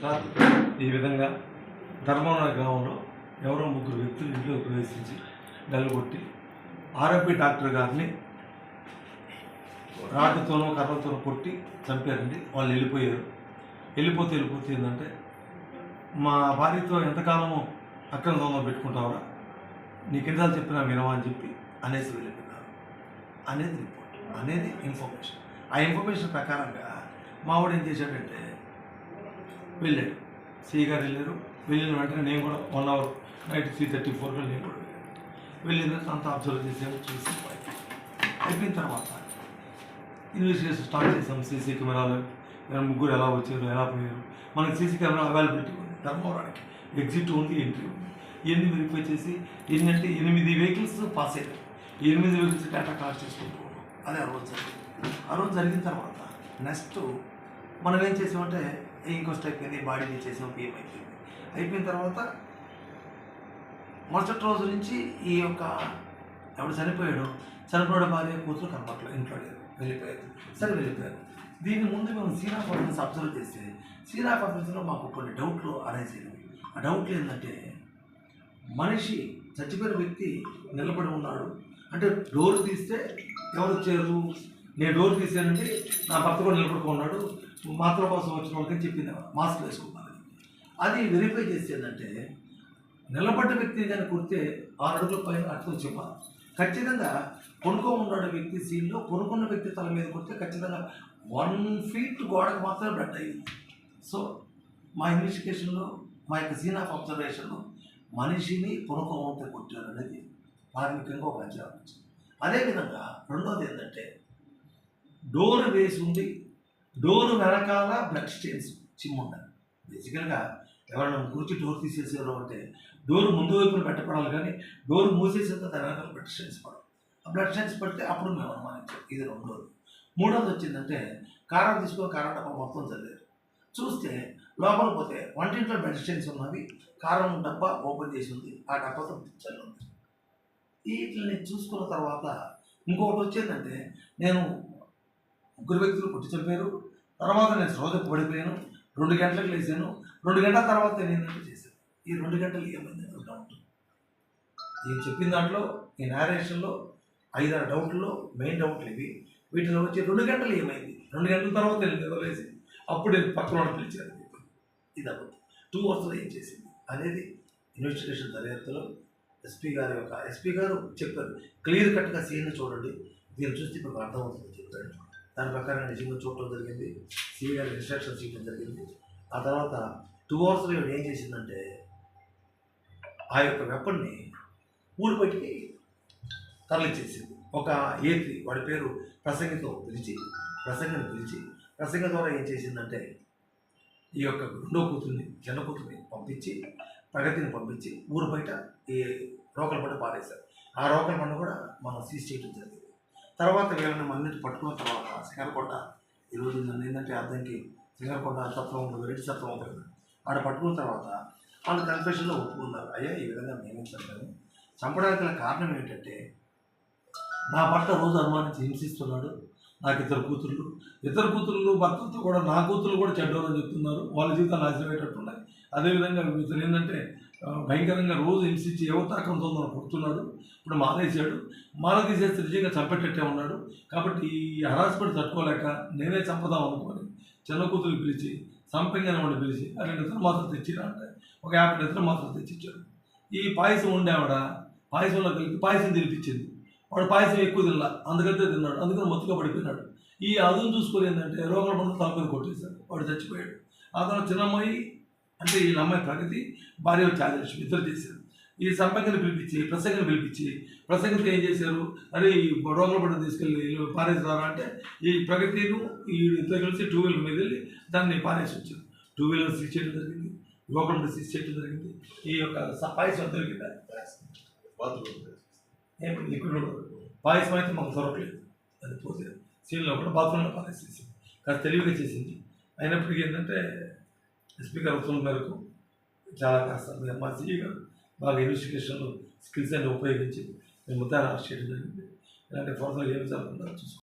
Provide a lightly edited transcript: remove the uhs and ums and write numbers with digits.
Sir ఈ విధంగా ధర్మవరం గ్రామంలో ఎవరో ముగ్గురు వ్యక్తులు ఇంట్లో ప్రవేశించి గెలగొట్టి ఆర్ఎంపీ డాక్టర్ గారిని రాడ్డుతోనో కర్రలతోనో కొట్టి చంపారండి. వాళ్ళు వెళ్ళిపోతే ఏంటంటే మా భార్యతో ఎంతకాలమో అక్రమ దొంగ పెట్టుకుంటావరా, నీకెన్నిసార్లు చెప్పినా వినవా అని చెప్పి అనేసి వెళ్ళిపోయినారు అనేది రిపోర్ట్, అనేది ఇన్ఫర్మేషన్. ఆ ఇన్ఫర్మేషన్ ప్రకారంగా మావాడు ఏం చేశాడంటే వెళ్ళాడు, సిఐ గారు వెళ్ళారు. వెళ్ళిన వెంటనే నేను కూడా 1 అవర్ నైట్ 3:34 నేను కూడా వెళ్ళిన తర్వాత అంతా అబ్జర్వ్ చేసాము, చూసి అయిపోయిన తర్వాత ఇన్వెస్టిగేషన్ స్టార్ట్ చేసాం. సీసీ కెమెరాలు ముగ్గురు ఎలా వచ్చారు, ఎలా పోయారు, మనకి సీసీ కెమెరా అవైలబిలిటీ ఉంది, ధర్మవరానికి ఎగ్జిట్ ఉంది, ఎంట్రీ ఉంది. ఇవన్నీ వెరిఫై చేసి ఏంటంటే 8 వెహికల్స్ పాస్ అయ్యారు. 8 వెహికల్స్ డేటా కలెక్ట్ చేసుకుంటూ ఉన్నాం. అదే ఆ రోజు జరిగిన తర్వాత నెక్స్ట్ మనం ఏం చేసామంటే ఇంకోస్ట్ అయిపోయింది, బాడీని చేసాం, పిఎం అయిపోయిన తర్వాత మరుసటి రోజు నుంచి ఈ యొక్క ఎవడు చనిపోయాడు భార్య కూతురు కనపట్లేదు, ఇంట్లో లేదు, వెళ్ళిపోయారు. దీని ముందు మేము సీనా పర్ఫార్మెన్స్ అబ్జర్వ్ చేస్తే సీనా పర్ఫార్మెన్స్లో మాకు కొన్ని డౌట్లు అరైజ్ అయ్యాయి. ఆ డౌట్లు ఏంటంటే మనిషి చచ్చిపోయిన వ్యక్తి నిలబడి ఉన్నాడు అంటే డోర్ తీస్తే ఎవరు వచ్చారు, నేను డోర్ తీసానండి, నా భర్త కూడా నిలబడుకున్నాడు, మాత్రం కోసం వచ్చిన వాళ్ళకి చెప్పింది మాస్క్ వేసుకున్నాను. అది వెరిఫై చేస్తే ఏంటంటే నిలబడ్డ వ్యక్తి కానీ కొడితే 6 అడుగుల పైన అర్థం చెప్పాలి. ఖచ్చితంగా ఉన్నాడు వ్యక్తి సీన్లో కొనుక్కున్న వ్యక్తి తల మీద కొడితే ఖచ్చితంగా 1 ఫీట్ గోడకు మాత్రమే బ్లడ్ అయింది. సో మా ఇన్వెస్టిగేషన్లో మా యొక్క సీన్ ఆఫ్ అబ్జర్వేషన్లో మనిషిని ఉంటే కొట్టారు అనేది ప్రాథమికంగా ఒక అంచనా వచ్చింది. అదేవిధంగా రెండోది ఏంటంటే డోర్ వేసి ఉండి డోరు వెనకాల బ్లడ్ స్టెయిన్స్ చిమ్ముండాలి. బేసికల్గా ఎవరైనా గురించి డోర్ తీసేసారు అంటే డోర్ ముందు వైపున పెట్టపడాలి, కానీ డోర్ మూసేసేంత దాని వెనకాల బ్లడ్ స్టెయిన్స్ పడవు. ఆ బ్లడ్ స్టెయిన్స్ పడితే అప్పుడు మేము అనుమానించాం. ఇది రెండోది. మూడోది వచ్చిందంటే కారం తీసుకొని కారం డబ్బా మొత్తం చదివారు. చూస్తే లోపల పోతే వంటింట్లో బ్లడ్ స్టెయిన్స్ ఉన్నవి, కారం డబ్బా ఓపెన్ చేసి ఉంది, ఆ డబ్బాతో చల్లి ఉంది. వీటిని చూసుకున్న తర్వాత ఇంకొకటి వచ్చేందంటే నేను ముగ్గురు వ్యక్తులు కొట్టి చంపారు. తర్వాత నేను శ్రోతకు పడిపోయాను, 2 గంటలకు లేచాను. 2 గంటల తర్వాత నేను ఏంటంటే చేశాను. ఈ 2 గంటలు ఏమైంది డౌట్, నేను చెప్పిన దాంట్లో ఈ నేరేషన్లో 5-6 డౌట్లో మెయిన్ డౌట్లు ఇవి. వీటిలో వచ్చి 2 గంటలు ఏమైంది, 2 గంటల తర్వాత నేను నిద్రలేసి అప్పుడు పక్కన వాళ్ళు పిలిచాను. ఇది అవ్వదు 2 అవర్స్లో ఏం చేసింది అనేది ఇన్వెస్టిగేషన్ దర్యాప్తులో ఎస్పీ గారు చెప్పారు, క్లియర్ కట్గా సీన్ చూడండి, దీన్ని చూస్తే ఇప్పుడు అర్థమవుతుంది చెప్పాడు. దాని ప్రకారం నిజంగా చూడటం జరిగింది, సిఐ గారి ఇన్స్ట్రక్షన్స్ ఇవ్వడం జరిగింది. ఆ తర్వాత 2 అవర్స్లో ఏం చేసిందంటే ఆ యొక్క వెపన్ని ఊరు బయటికి తరలించేసింది. ఒక ఏత్రి వాడి పేరు ప్రసంగిని పిలిచి ప్రసంగ ద్వారా ఏం చేసిందంటే ఈ యొక్క రెండో కూతుర్ని చిన్న కూతుర్ని ప్రగతిని పంపించి ఊరు బయట ఈ రోకల పండు పారేశారు. ఆ రోకల పండు కూడా మనం సీజ్ చేయడం జరిగింది. తర్వాత వీళ్ళని మళ్ళీ పట్టుకున్న తర్వాత సింగరకొండ ఈరోజు నన్ను ఏంటంటే అర్థంకి సింగరకొండ సత్రం ఉంటుంది, రెడ్డి సత్రం ఉంటుంది, ఆడ పట్టుకున్న తర్వాత వాళ్ళు కన్ఫెషన్లో ఒప్పుకున్నారు, అయ్యా ఈ విధంగా మేమే చంపాను. చంపడానికి గల కారణం ఏంటంటే నా భర్త రోజు అనుమానించి హింసిస్తున్నాడు, నాకు 2 కూతుర్లు భర్తలతో కూడా నా కూతుర్లు కూడా చెడ్డోరని చెప్తున్నారు, వాళ్ళ జీవితాలు నాశనమయ్యేటట్టున్నాయి. అదేవిధంగా ఇతను ఏంటంటే భయంకరంగా రోజు హింసించి యువతాకంతో కొడుతున్నాడు. ఇప్పుడు మాల తీసేస్తే నిజంగా చంపేటట్టే ఉన్నాడు. కాబట్టి ఈ హరాస్మెంట్ తట్టుకోలేక నేనే చంపదాం అనుకోని చిన్న కూతురు పిలిచి సంపంగానే వాడిని పిలిచి 2 నిద్ర మాత్రం తెచ్చిరా అంటే ఒక 50 నిద్ర మాత్రం తెచ్చిచ్చాడు. ఈ పాయసం ఉండే ఆవిడ పాయసంలో కలిపి పాయసం తినిపించింది. వాడు పాయసం ఎక్కువ తినలా, అందుకంటే తిన్నాడు, అందుకని మొత్తుగా పడిపోయినాడు. ఈ అదును చూసుకొని ఏంటంటే రోగల మందు తలపై కొట్టేశాడు, వాడు చచ్చిపోయాడు. ఆ తర్వాత చిన్న అమ్మాయి అంటే ఈ అమ్మాయి ప్రగతి భార్య చాదలక్ష్మి ఇద్దరు చేశారు. ఈ సంపంగిని పిలిపించి ప్రసంగితో ఏం చేశారు, అరే ఈ రోగల పండు తీసుకెళ్ళి పారేస్తారా అంటే ఈ ప్రగతిను ఈ ఇద్దరు కలిసి 2 వీలర్ మీద వెళ్ళి దాన్ని పారేసి వచ్చారు. 2 వీలర్ సీజ్ చేయడం జరిగింది, రోగల పండు సీజ్ చేయడం జరిగింది. ఈ యొక్క పాయసం దొరికింది, లిక్విడ్ పాయసం అయితే మాకు దొరకలేదు, అది పోతే సీన్లో కూడా బాత్రూంలో పారేసేసి కాస్త తెలివిగా చేసింది. అయినప్పటికీ ఏంటంటే ఎస్పీ గారు ఉత్తర్వుల మేరకు చాలా కాస్త మా సిఐ గారు బాగా ఇన్వెస్టిగేషన్లో స్కిల్స్ అన్ని ఉపయోగించి మేము ముద్దాన్ని అరెస్ట్ చేయడం జరిగింది. ఇలాంటి ఫోర్స్లో ఏమి జరగకుండా చూసుకోవాలి.